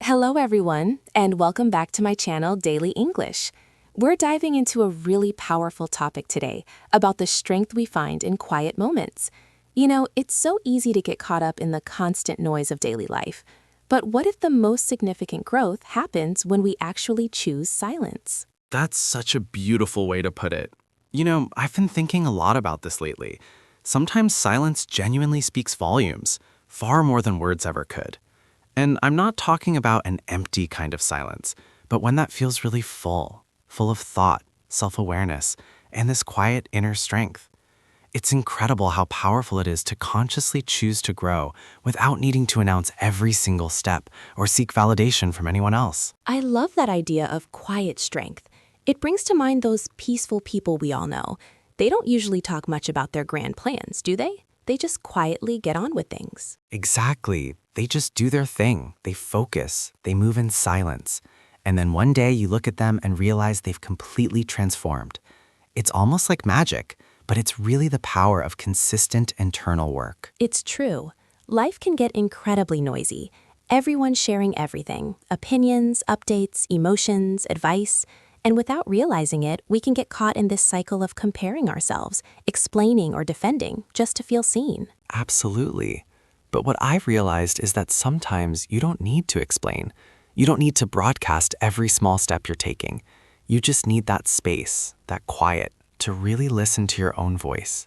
Hello, everyone, and welcome back to my channel, Daily English. We're diving into a really powerful topic today about the strength we find in quiet moments. You know, it's so easy to get caught up in the constant noise of daily life. But what if the most significant growth happens when we actually choose silence? That's such a beautiful way to put it. I've been thinking a lot about this lately. Sometimes silence genuinely speaks volumes, far more than words ever could. And I'm not talking about an empty kind of silence, but one that feels really full of thought, self-awareness, and this quiet inner strength. It's incredible how powerful it is to consciously choose to grow without needing to announce every single step or seek validation from anyone else. I love that idea of quiet strength. It brings to mind those peaceful people we all know. They don't usually talk much about their grand plans, do they? They just quietly get on with things. Exactly. They just do their thing. They focus. They move in silence. And then one day you look at them and realize they've completely transformed. It's almost like magic, but it's really the power of consistent internal work. It's true. Life can get incredibly noisy. Everyone's sharing everything: opinions, updates, emotions, advice. And without realizing it, we can get caught in this cycle of comparing ourselves, explaining or defending, just to feel seen. Absolutely. But what I've realized is that sometimes you don't need to explain. You don't need to broadcast every small step you're taking. You just need that space, that quiet, to really listen to your own voice.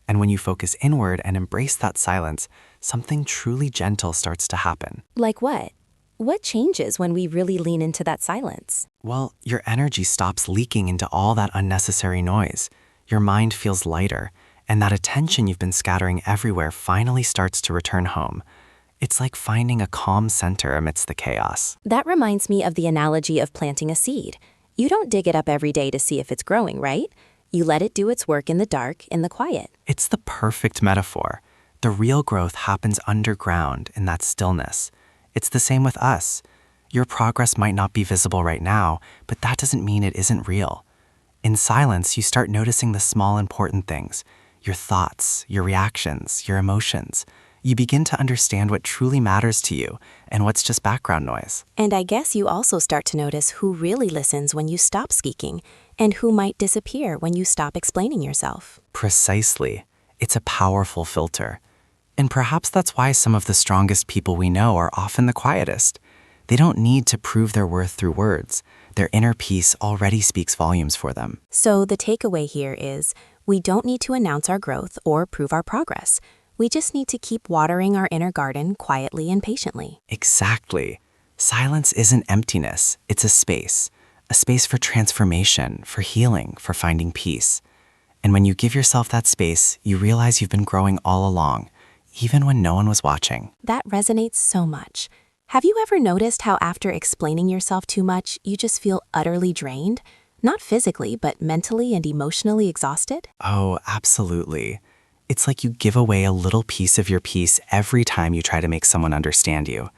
And when you focus inward and embrace that silence, something truly gentle starts to happen. Like what? What changes when we really lean into that silence? Well, your energy stops leaking into all that unnecessary noise. Your mind feels lighter, and that attention you've been scattering everywhere finally starts to return home. It's like finding a calm center amidst the chaos. That reminds me of the analogy of planting a seed. You don't dig it up every day to see if it's growing, right? You let it do its work in the dark, in the quiet. It's the perfect metaphor. The real growth happens underground in that stillness. It's the same with us. Your progress might not be visible right now, but that doesn't mean it isn't real. In silence, you start noticing the small important things: your thoughts, your reactions, your emotions. You begin to understand what truly matters to you and what's just background noise. And I guess you also start to notice who really listens when you stop speaking, and who might disappear when you stop explaining yourself. Precisely. It's a powerful filter. And perhaps that's why some of the strongest people we know are often the quietest. They don't need to prove their worth through words. Their inner peace already speaks volumes for them. So the takeaway here is, we don't need to announce our growth or prove our progress. We just need to keep watering our inner garden quietly and patiently. Exactly. Silence isn't emptiness. It's a space for transformation, for healing, for finding peace. And when you give yourself that space, you realize you've been growing all along, even when no one was watching. That resonates so much. Have you ever noticed how after explaining yourself too much, you just feel utterly drained? Not physically, but mentally and emotionally exhausted? Oh, absolutely. It's like you give away a little piece of your peace every time you try to make someone understand you.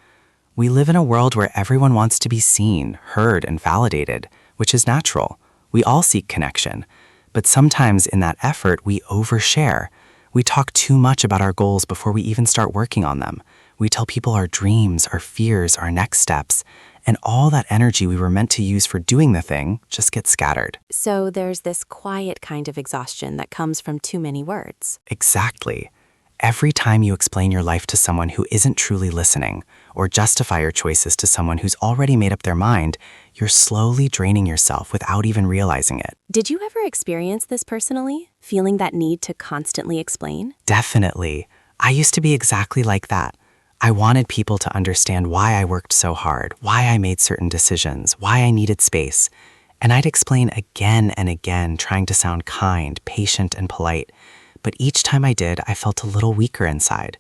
We live in a world where everyone wants to be seen, heard, and validated, which is natural. We all seek connection. But sometimes in that effort, we overshare. We talk too much about our goals before we even start working on them. We tell people our dreams, our fears, our next steps, and all that energy we were meant to use for doing the thing just gets scattered. So there's this quiet kind of exhaustion that comes from too many words. Exactly. Every time you explain your life to someone who isn't truly listening, or justify your choices to someone who's already made up their mind, you're slowly draining yourself without even realizing it. Did you ever experience this personally? Feeling that need to constantly explain? Definitely. I used to be exactly like that. I wanted people to understand why I worked so hard, why I made certain decisions, why I needed space. And I'd explain again and again, trying to sound kind, patient, and polite. But each time I did, I felt a little weaker inside.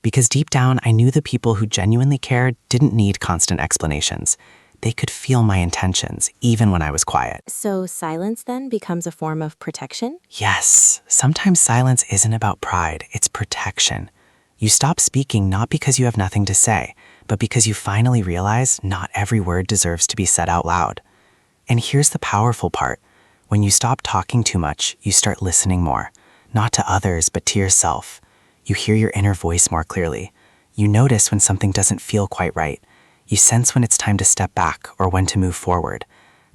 Because deep down, I knew the people who genuinely cared didn't need constant explanations. They could feel my intentions, even when I was quiet. So silence then becomes a form of protection? Yes, sometimes silence isn't about pride, it's protection. You stop speaking not because you have nothing to say, but because you finally realize not every word deserves to be said out loud. And here's the powerful part. When you stop talking too much, you start listening more, not to others, but to yourself. You hear your inner voice more clearly. You notice when something doesn't feel quite right. You sense when it's time to step back or when to move forward.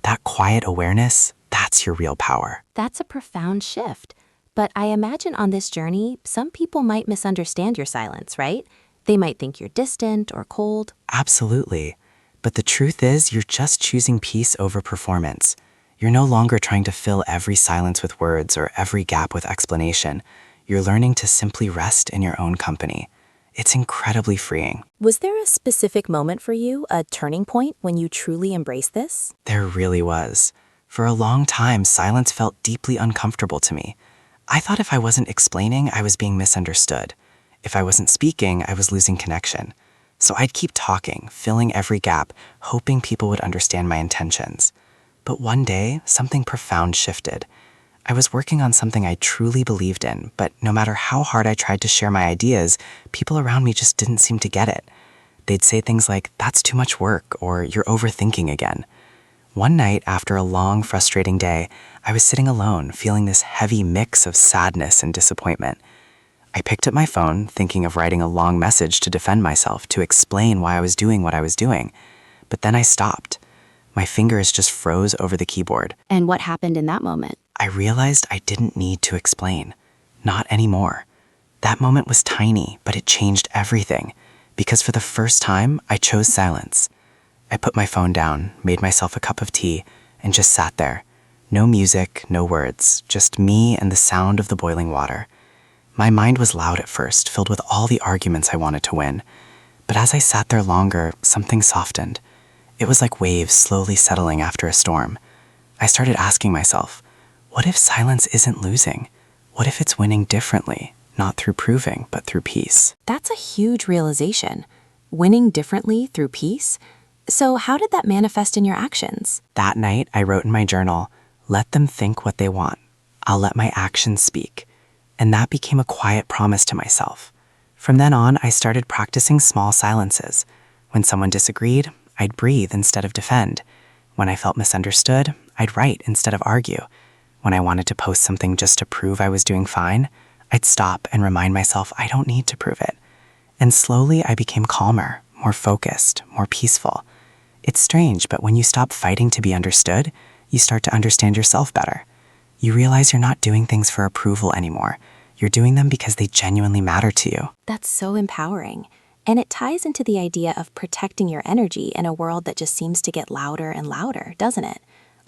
That quiet awareness, that's your real power. That's a profound shift. But I imagine on this journey, some people might misunderstand your silence, right? They might think you're distant or cold. Absolutely. But the truth is, you're just choosing peace over performance. You're no longer trying to fill every silence with words or every gap with explanation. You're learning to simply rest in your own company. It's incredibly freeing. Was there a specific moment for you, a turning point, when you truly embraced this? There really was. For a long time, silence felt deeply uncomfortable to me. I thought if I wasn't explaining, I was being misunderstood. If I wasn't speaking, I was losing connection. So I'd keep talking, filling every gap, hoping people would understand my intentions. But one day, something profound shifted. I was working on something I truly believed in, but no matter how hard I tried to share my ideas, people around me just didn't seem to get it. They'd say things like, "That's too much work," or "You're overthinking again." One night, after a long, frustrating day, I was sitting alone, feeling this heavy mix of sadness and disappointment. I picked up my phone, thinking of writing a long message to defend myself, to explain why I was doing what I was doing. But then I stopped. My fingers just froze over the keyboard. And what happened in that moment? I realized I didn't need to explain. Not anymore. That moment was tiny, but it changed everything. Because for the first time, I chose silence. I put my phone down, made myself a cup of tea, and just sat there. No music, no words, just me and the sound of the boiling water. My mind was loud at first, filled with all the arguments I wanted to win. But as I sat there longer, something softened. It was like waves slowly settling after a storm. I started asking myself, what if silence isn't losing? What if it's winning differently, not through proving, but through peace? That's a huge realization. Winning differently through peace? So how did that manifest in your actions? That night, I wrote in my journal, "Let them think what they want. I'll let my actions speak." And that became a quiet promise to myself. From then on, I started practicing small silences. When someone disagreed, I'd breathe instead of defend. When I felt misunderstood, I'd write instead of argue. When I wanted to post something just to prove I was doing fine, I'd stop and remind myself I don't need to prove it. And slowly, I became calmer, more focused, more peaceful. It's strange, but when you stop fighting to be understood, you start to understand yourself better. You realize you're not doing things for approval anymore. You're doing them because they genuinely matter to you. That's so empowering. And it ties into the idea of protecting your energy in a world that just seems to get louder and louder, doesn't it?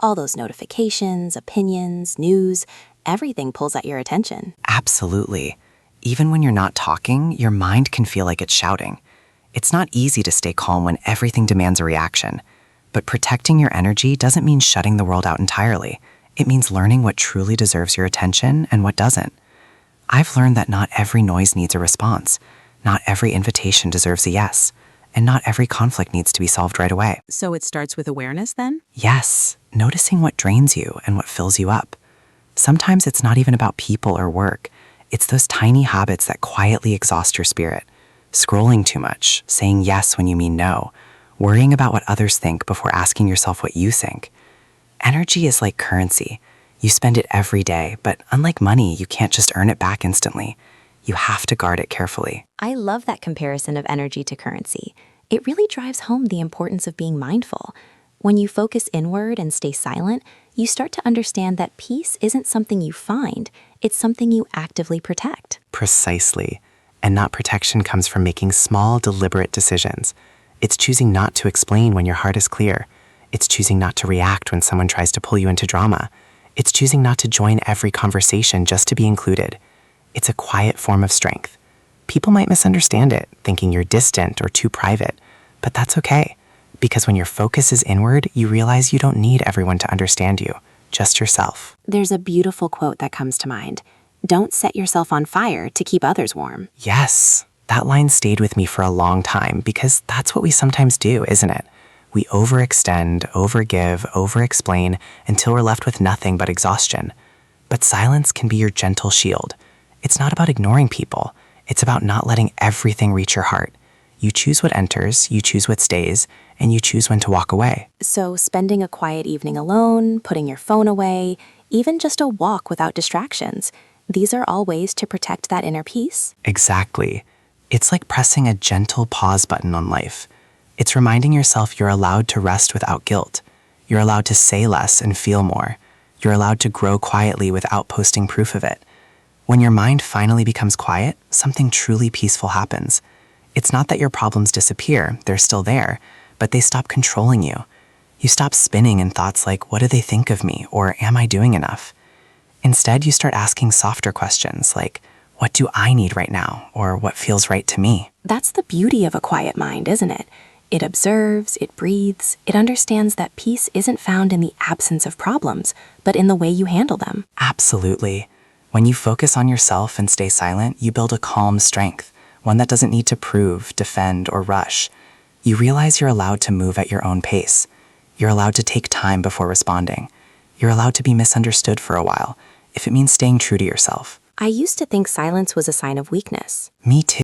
All those notifications, opinions, news, everything pulls at your attention. Absolutely. Even when you're not talking, your mind can feel like it's shouting. It's not easy to stay calm when everything demands a reaction. But protecting your energy doesn't mean shutting the world out entirely. It means learning what truly deserves your attention and what doesn't. I've learned that not every noise needs a response. Not every invitation deserves a yes. And not every conflict needs to be solved right away. So it starts with awareness then? Yes, noticing what drains you and what fills you up. Sometimes it's not even about people or work. It's those tiny habits that quietly exhaust your spirit. Scrolling too much, saying yes when you mean no, worrying about what others think before asking yourself what you think. Energy is like currency. You spend it every day, but unlike money, you can't just earn it back instantly. You have to guard it carefully. I love that comparison of energy to currency. It really drives home the importance of being mindful. When you focus inward and stay silent, you start to understand that peace isn't something you find, it's something you actively protect. Precisely. And that protection comes from making small, deliberate decisions. It's choosing not to explain when your heart is clear. It's choosing not to react when someone tries to pull you into drama. It's choosing not to join every conversation just to be included. It's a quiet form of strength. People might misunderstand it, thinking you're distant or too private, but that's okay. Because when your focus is inward, you realize you don't need everyone to understand you, just yourself. There's a beautiful quote that comes to mind. Don't set yourself on fire to keep others warm. Yes, that line stayed with me for a long time because that's what we sometimes do, isn't it? We overextend, overgive, overexplain until we're left with nothing but exhaustion. But silence can be your gentle shield. It's not about ignoring people. It's about not letting everything reach your heart. You choose what enters, you choose what stays, and you choose when to walk away. So spending a quiet evening alone, putting your phone away, even just a walk without distractions, these are all ways to protect that inner peace. Exactly. It's like pressing a gentle pause button on life. It's reminding yourself you're allowed to rest without guilt. You're allowed to say less and feel more. You're allowed to grow quietly without posting proof of it. When your mind finally becomes quiet, something truly peaceful happens. It's not that your problems disappear, they're still there, but they stop controlling you. You stop spinning in thoughts like, what do they think of me, or am I doing enough? Instead, you start asking softer questions like, what do I need right now, or what feels right to me? That's the beauty of a quiet mind, isn't it? It observes, it breathes, it understands that peace isn't found in the absence of problems, but in the way you handle them. Absolutely. When you focus on yourself and stay silent, you build a calm strength, one that doesn't need to prove, defend, or rush. You realize you're allowed to move at your own pace. You're allowed to take time before responding. You're allowed to be misunderstood for a while, if it means staying true to yourself. I used to think silence was a sign of weakness. Me too.